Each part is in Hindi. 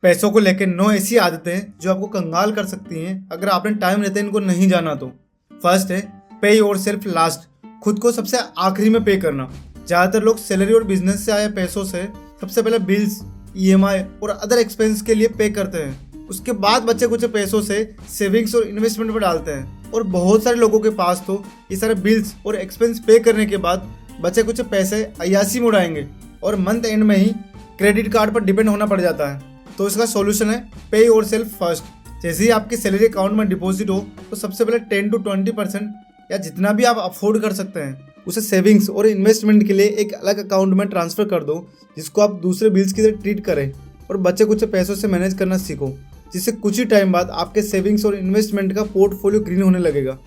पैसों को लेकर 9 ऐसी आदतें जो आपको कंगाल कर सकती हैं अगर आपने टाइम रहते इनको नहीं जाना तो। फर्स्ट है पे योर सेल्फ लास्ट, खुद को सबसे आखिरी में पे करना। ज़्यादातर लोग सैलरी और बिजनेस से आए पैसों से सबसे पहले बिल्स, ईएमआई और अदर एक्सपेंस के लिए पे करते हैं। उसके बाद बचे कुछ पैसों से सेविंग्स और इन्वेस्टमेंट पर डालते हैं। और बहुत सारे लोगों के पास तो ये सारे बिल्स और एक्सपेंस पे करने के बाद बचे कुछ पैसे अय्यासी में उड़ाएंगे और मंथ एंड में ही क्रेडिट कार्ड पर डिपेंड होना पड़ जाता है। तो इसका सॉल्यूशन है पे योर सेल्फ फर्स्ट। जैसे ही आपकी सैलरी अकाउंट में डिपॉजिट हो तो सबसे पहले 10 to 20% या जितना भी आप अफोर्ड कर सकते हैं उसे सेविंग्स और इन्वेस्टमेंट के लिए एक अलग अकाउंट में ट्रांसफर कर दो, जिसको आप दूसरे बिल्स की तरह ट्रीट करें। और बचे कुछ पैसों से मैनेज करना सीखो, जिससे कुछ ही टाइम बाद आपके सेविंग्स और इन्वेस्टमेंट का पोर्टफोलियो ग्रीन होने लगेगा।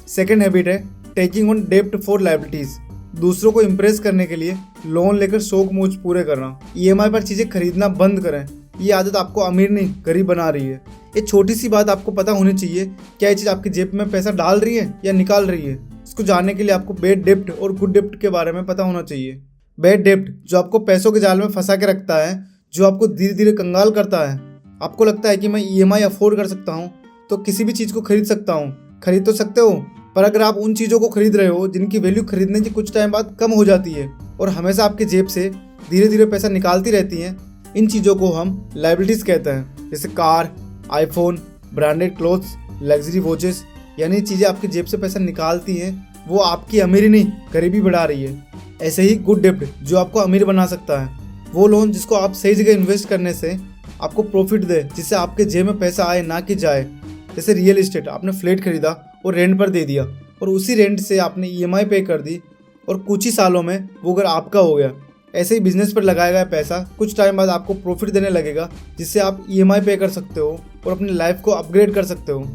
सेकेंड हैबिट है टेकिंग ऑन डेप्ट फॉर लायबिलिटीज। दूसरों को इम्प्रेस करने के लिए लोन लेकर शौक मौज पूरे करना। ईएमआई पर चीज़ें खरीदना बंद करें। ये आदत आपको अमीर नहीं गरीब बना रही है। ये छोटी सी बात आपको पता होनी चाहिए, क्या ये चीज़ आपकी जेब में पैसा डाल रही है या निकाल रही है। इसको जानने के लिए आपको बैड डेप्ट और गुड डेप्ट के बारे में पता होना चाहिए। बैड डेप्ट जो आपको पैसों के जाल में फंसा के रखता है, जो आपको धीरे धीरे कंगाल करता है। आपको लगता है कि मैं ईएमआई अफोर्ड कर सकता हूँ तो किसी भी चीज़ को खरीद सकता हूँ। खरीद तो सकते हो, पर अगर आप उन चीज़ों को खरीद रहे हो जिनकी वैल्यू खरीदने के कुछ टाइम बाद कम हो जाती है और हमेशा आपकी जेब से धीरे धीरे पैसा निकालती रहती हैं, इन चीज़ों को हम लायबिलिटीज़ कहते हैं। जैसे car, iPhone, branded clothes, luxury watches. यानी चीज़ें आपकी जेब से पैसा निकालती हैं, वो आपकी अमीरी नहीं गरीबी बढ़ा रही है। ऐसे ही गुड डेप्ट जो आपको अमीर बना सकता है, वो लोन जिसको आप सही जगह इन्वेस्ट करने से आपको प्रॉफिट दे, जिससे आपके जेब में पैसा आए ना कि जाए। जैसे रियल इस्टेट, आपने फ्लैट खरीदा और रेंट पर दे दिया और उसी रेंट से आपने ईएमआई पे कर दी और कुछ ही सालों में वो घर आपका हो गया। ऐसे ही बिजनेस पर लगाया गया पैसा कुछ टाइम बाद आपको प्रॉफिट देने लगेगा, जिससे आप ईएमआई पे कर सकते हो और अपनी लाइफ को अपग्रेड कर सकते हो।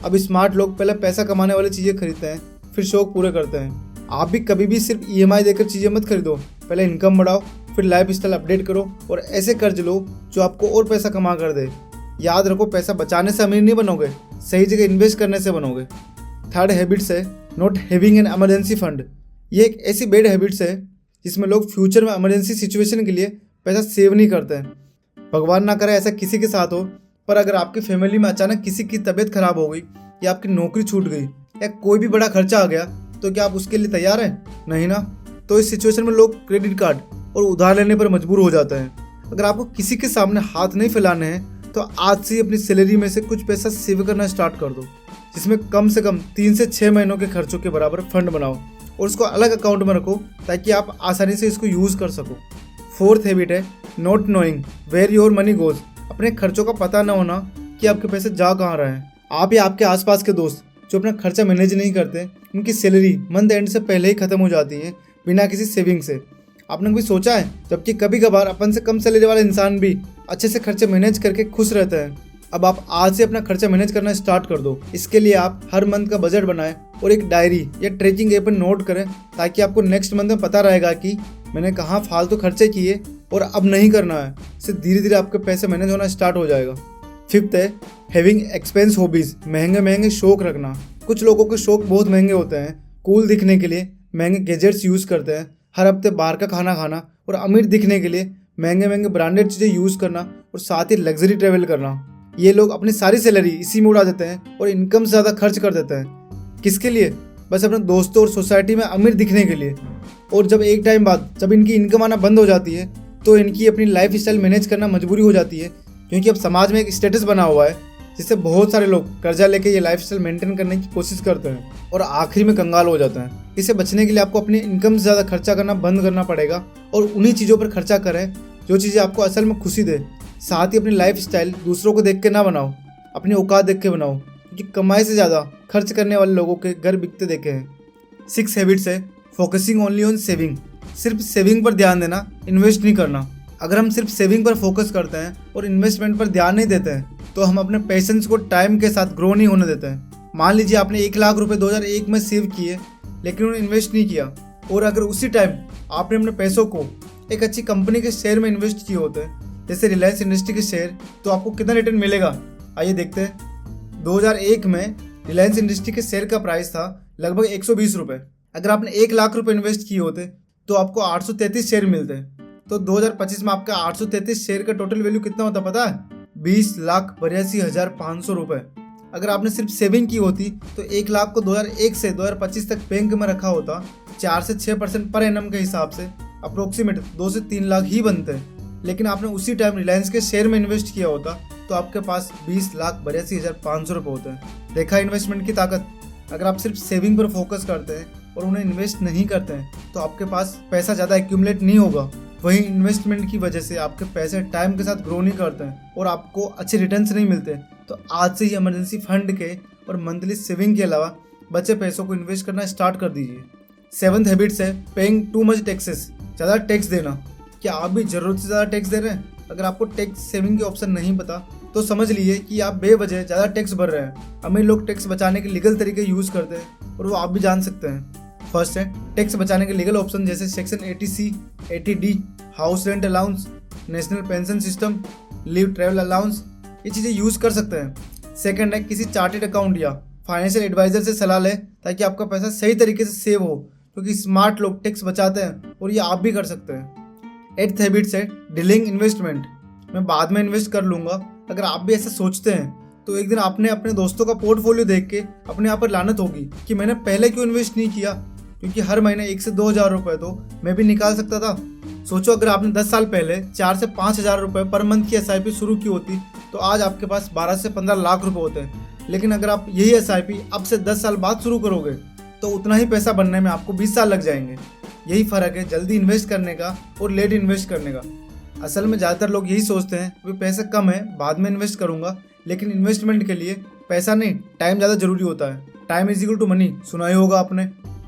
अब स्मार्ट लोग पहले पैसा कमाने वाली चीज़ें खरीदते हैं, फिर शौक पूरे करते हैं। आप भी कभी भी सिर्फ ईएमआई देकर चीज़ें मत खरीदो। पहले इनकम बढ़ाओ, फिर लाइफ स्टाइल अपडेट करो और ऐसे कर्ज लो जो आपको और पैसा कमा कर दे। याद रखो, पैसा बचाने से अमीर नहीं बनोगे, सही जगह इन्वेस्ट करने से बनोगे। थर्ड हैबिट्स है not having an emergency fund. ये एक ऐसी बैड हैबिट्स है जिसमें लोग फ्यूचर में इमरजेंसी सिचुएशन के लिए पैसा सेव नहीं करते हैं। भगवान ना करे ऐसा किसी के साथ हो, पर अगर आपकी फैमिली में अचानक किसी की तबीयत खराब हो गई या आपकी नौकरी छूट गई या कोई भी बड़ा खर्चा आ गया, तो क्या आप उसके लिए तैयार हैं? नहीं ना। तो इस सिचुएशन में लोग क्रेडिट कार्ड और उधार लेने पर मजबूर हो जाते हैं। अगर आपको किसी के सामने हाथ नहीं फैलाने हैं तो आज से ही अपनी सैलरी में से कुछ पैसा सेव करना स्टार्ट कर दो, जिसमें कम से कम 3 से 6 महीनों के खर्चों के बराबर फंड बनाओ और उसको अलग अकाउंट में रखो ताकि आप आसानी से इसको यूज़ कर सको। फोर्थ हैबिट है not knowing where your money goes. अपने खर्चों का पता न होना कि आपके पैसे जा कहाँ रहे हैं। आप या आपके आसपास के दोस्त जो अपना खर्चा मैनेज नहीं करते, उनकी सैलरी मंथ एंड से पहले ही खत्म हो जाती है बिना किसी सेविंग से। आपने कभी सोचा है, जबकि कभी कभार अपन से कम सैलरी वाले इंसान भी अच्छे से खर्चे मैनेज करके खुश रहते हैं। अब आप आज से अपना खर्चा मैनेज करना स्टार्ट कर दो। इसके लिए आप हर मंथ का बजट बनाएं और एक डायरी या ट्रैकिंग ऐप पर नोट करें, ताकि आपको नेक्स्ट मंथ में पता रहेगा कि मैंने कहाँ फालतू खर्चे किए और अब नहीं करना है। इससे धीरे धीरे आपके पैसे मैनेज होना स्टार्ट हो जाएगा। फिफ्थ है हैविंग एक्सपेंस हॉबीज। महंगे महंगे शौक रखना। कुछ लोगों के शौक बहुत महंगे होते हैं। कूल दिखने के लिए महंगे गैजेट्स यूज़ करते हैं, हर हफ्ते बाहर का खाना खाना, और अमीर दिखने के लिए महंगे महंगे ब्रांडेड चीज़ें यूज़ करना और साथ ही लग्जरी ट्रैवल करना। ये लोग अपनी सारी सैलरी इसी में उड़ा देते हैं और इनकम से ज़्यादा खर्च कर देते हैं। किसके लिए? बस अपने दोस्तों और सोसाइटी में अमीर दिखने के लिए। और जब एक टाइम बाद जब इनकी इनकम आना बंद हो जाती है तो इनकी अपनी लाइफ स्टाइल मैनेज करना मजबूरी हो जाती है, क्योंकि अब समाज में एक स्टेटस बना हुआ है जिससे बहुत सारे लोग कर्जा लेके ये लाइफ स्टाइल मेंटेन करने की कोशिश करते हैं और आखिरी में कंगाल हो जाते हैं। इससे बचने के लिए आपको अपनी इनकम से ज़्यादा खर्चा करना बंद करना पड़ेगा और उन्हीं चीज़ों पर खर्चा करें जो चीज़ें आपको असल में खुशी दे। साथ ही अपनी लाइफ स्टाइल दूसरों को देख के ना बनाओ, अपनी औकात देख के बनाओ, क्योंकि कमाई से ज़्यादा खर्च करने वाले लोगों के घर बिकते देखे हैं। 6 हैबिट्स है फोकसिंग ओनली ऑन सेविंग। सिर्फ सेविंग पर ध्यान देना, इन्वेस्ट नहीं करना। अगर हम सिर्फ सेविंग पर फोकस करते हैं और इन्वेस्टमेंट पर ध्यान नहीं देते हैं तो हम अपने पैशंस को टाइम के साथ ग्रो नहीं होने देते हैं। मान लीजिए आपने 1 लाख रुपए 2001 में सेव किए लेकिन उन्हें इन्वेस्ट नहीं किया, और अगर उसी टाइम आपने अपने पैसों को एक अच्छी कंपनी के शेयर में इन्वेस्ट किए होते हैं, जैसे रिलायंस इंडस्ट्री के शेयर, तो आपको कितना रिटर्न मिलेगा? आइए देखते हैं। 2001 में रिलायंस इंडस्ट्री के शेयर का प्राइस था लगभग 120 रुपये। अगर आपने 1 लाख रुपए इन्वेस्ट किए होते तो आपको 833 शेयर मिलते। तो 2025 में आपका 833 शेयर का टोटल वैल्यू कितना होता पता है? 20,82,500 रुपये। अगर आपने सिर्फ सेविंग की होती तो 1 लाख को 2001 से 2025 तक बैंक में रखा होता 4 से 6% पर एनम के हिसाब से अप्रोक्सीमेट 2 से 3 लाख ही बनते हैं। लेकिन आपने उसी टाइम रिलायंस के शेयर में इन्वेस्ट किया होता तो आपके पास 20,82,500 रुपये होते हैं। देखा इन्वेस्टमेंट की ताकत। अगर आप सिर्फ सेविंग पर फोकस करते हैं और उन्हें इन्वेस्ट नहीं करते हैं तो आपके पास पैसा ज़्यादा एक्यूमुलेट नहीं होगा। वहीं इन्वेस्टमेंट की वजह से आपके पैसे टाइम के साथ ग्रो नहीं करते हैं और आपको अच्छे रिटर्न्स नहीं मिलते। तो आज से ही इमरजेंसी फंड के और मंथली सेविंग के अलावा बचे पैसों को इन्वेस्ट करना स्टार्ट कर दीजिए। 7th हैबिट्स है पेइंग टू मच टैक्सेस, ज़्यादा टैक्स देना। क्या आप भी ज़रूरत से ज़्यादा टैक्स दे रहे हैं? अगर आपको टैक्स सेविंग के ऑप्शन नहीं पता तो समझ लीजिए कि आप बेवजह ज़्यादा टैक्स भर रहे हैं। अमीर लोग टैक्स बचाने के लीगल तरीके यूज़ करते हैं और वो आप भी जान सकते हैं। फर्स्ट है टैक्स बचाने के लीगल ऑप्शन जैसे section 80C, 80D, house rent allowance, national pension system, leave travel allowance, ये चीज़ें यूज़ कर सकते हैं। सेकंड है किसी चार्टेड अकाउंट या फाइनेंशियल एडवाइजर से सलाह लें ताकि आपका पैसा सही तरीके से सेव हो, क्योंकि स्मार्ट लोग टैक्स बचाते हैं और ये आप भी कर सकते हैं। 8th हैबिट्स है डिलेइंग इन्वेस्टमेंट, मैं बाद में इन्वेस्ट कर लूँगा। अगर आप भी ऐसा सोचते हैं तो एक दिन आपने अपने दोस्तों का पोर्टफोलियो देख के अपने आप पर लानत होगी कि मैंने पहले क्यों इन्वेस्ट नहीं किया, क्योंकि हर महीने 1 से 2 हज़ार रुपये तो मैं भी निकाल सकता था। सोचो अगर आपने 10 साल पहले 4 से 5 हज़ार रुपये पर मंथ की SIP शुरू की होती तो आज आपके पास 12 से 15 लाख रुपए होते हैं। लेकिन अगर आप यही SIP अब से 10 साल बाद शुरू करोगे तो उतना ही पैसा बनने में आपको 20 साल लग जाएंगे। यही फ़र्क है जल्दी इन्वेस्ट करने का और लेट इन्वेस्ट करने का। असल में ज़्यादातर लोग यही सोचते हैं कि पैसे कम है बाद में इन्वेस्ट करूंगा, लेकिन इन्वेस्टमेंट के लिए पैसा नहीं टाइम ज़्यादा जरूरी होता है। Time is equal to money, सुना ही होगा आपने।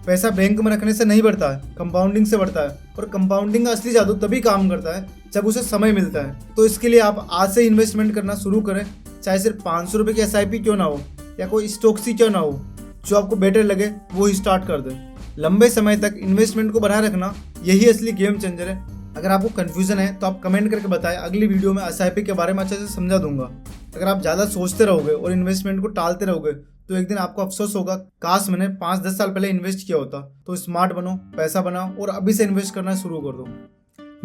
पैसा बैंक में रखने से नहीं बढ़ता है, कंपाउंडिंग से बढ़ता है। और कंपाउंडिंग का असली जादू तभी काम करता है जब उसे समय मिलता है। तो इसके लिए आप आज से इन्वेस्टमेंट करना शुरू करें, चाहे सिर्फ 500 रुपये की SIP क्यों ना हो या कोई स्टॉक सी क्यों ना हो, जो आपको बेटर लगे वो ही स्टार्ट कर दें। लंबे समय तक इन्वेस्टमेंट को बनाए रखना यही असली गेम चेंजर है। अगर आपको कन्फ्यूजन है तो आप कमेंट करके बताएं, अगली वीडियो में SIP के बारे में अच्छे से समझा दूंगा। अगर आप ज़्यादा सोचते रहोगे और इन्वेस्टमेंट को टालते रहोगे तो एक दिन आपको अफसोस होगा, काश मैंने 5-10 साल पहले इन्वेस्ट किया होता। तो स्मार्ट बनो, पैसा बनाओ और अभी से इन्वेस्ट करना शुरू कर दो।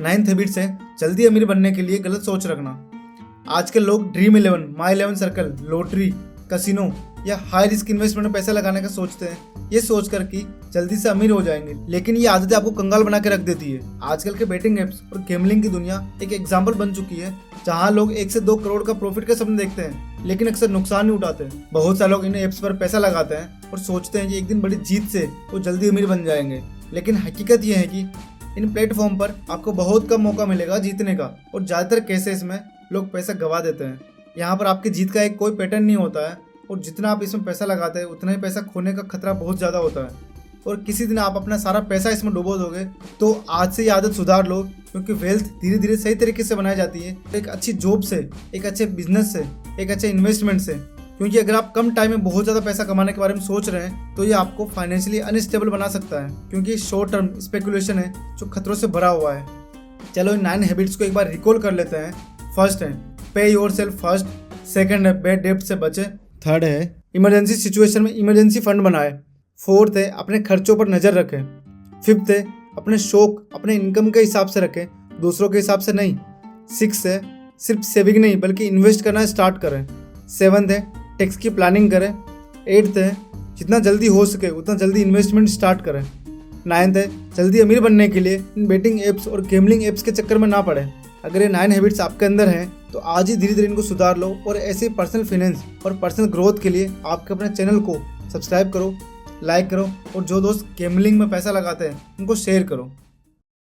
9th हैबिट्स है जल्दी अमीर बनने के लिए गलत सोच रखना। आजकल लोग ड्रीम 11, माई 11 सर्कल, लॉटरी, कैसीनो या हाई रिस्क इन्वेस्टमेंट में पैसा लगाने का सोचते हैं, ये सोचकर कि जल्दी से अमीर हो जाएंगे। लेकिन ये आदतें आपको कंगाल बना के रख देती है। आजकल के बेटिंग एप्स और गैम्बलिंग की दुनिया एक एग्जाम्पल बन चुकी है, जहाँ लोग 1 से 2 करोड़ का प्रॉफिट का सपने देखते हैं लेकिन अक्सर नुकसान नहीं उठाते। बहुत सारे लोग इन एप्स पर पैसा लगाते हैं और सोचते हैं कि एक दिन बड़ी जीत से वो जल्दी अमीर बन जाएंगे। लेकिन हकीकत ये है कि इन प्लेटफॉर्म पर आपको बहुत कम मौका मिलेगा जीतने का और ज़्यादातर केसेस में लोग पैसा गवा देते हैं। यहाँ पर आपकी जीत का एक कोई पैटर्न नहीं होता है और जितना आप इसमें पैसा लगाते हैं उतना ही पैसा खोने का खतरा बहुत ज़्यादा होता है। और किसी दिन आप अपना सारा पैसा इसमें डुबो दोगे। तो आज से ये आदत सुधार लो, क्योंकि वेल्थ धीरे धीरे सही तरीके से बनाई जाती है एक अच्छी जॉब से, एक अच्छे बिजनेस से, एक अच्छे इन्वेस्टमेंट से। क्योंकि अगर आप कम टाइम में बहुत ज़्यादा पैसा कमाने के बारे में सोच रहे हैं तो ये आपको फाइनेंशियली अनस्टेबल बना सकता है, क्योंकि शॉर्ट टर्म स्पेकुलेशन है जो खतरों से भरा हुआ है। चलो इन 9 हैबिट्स को एक बार रिकॉल कर लेते हैं। फर्स्ट है पे योरसेल्फ फर्स्ट, सेकंड है बैड डेब्ट से बचे, थर्ड है इमरजेंसी सिचुएशन में इमरजेंसी फंड बनाए, फोर्थ है अपने खर्चों पर नज़र रखें, फिफ्थ है अपने शौक अपने इनकम के हिसाब से रखें, दूसरों के हिसाब से नहीं, सिक्स है सिर्फ सेविंग नहीं बल्कि इन्वेस्ट करना स्टार्ट करें, सेवन्थ है टैक्स की प्लानिंग करें, एट्थ है जितना जल्दी हो सके उतना जल्दी इन्वेस्टमेंट स्टार्ट करें, नाइन्थ है जल्दी अमीर बनने के लिए इन बेटिंग एप्स और गेमलिंग एप्स के चक्कर में ना पड़े। अगर ये 9 हैबिट्स आपके अंदर हैं तो आज ही धीरे धीरे इनको सुधार लो और ऐसे पर्सनल फाइनेंस और पर्सनल ग्रोथ के लिए आपके अपने चैनल को सब्सक्राइब करो, लाइक करो और जो दोस्त गेमलिंग में पैसा लगाते हैं उनको शेयर करो।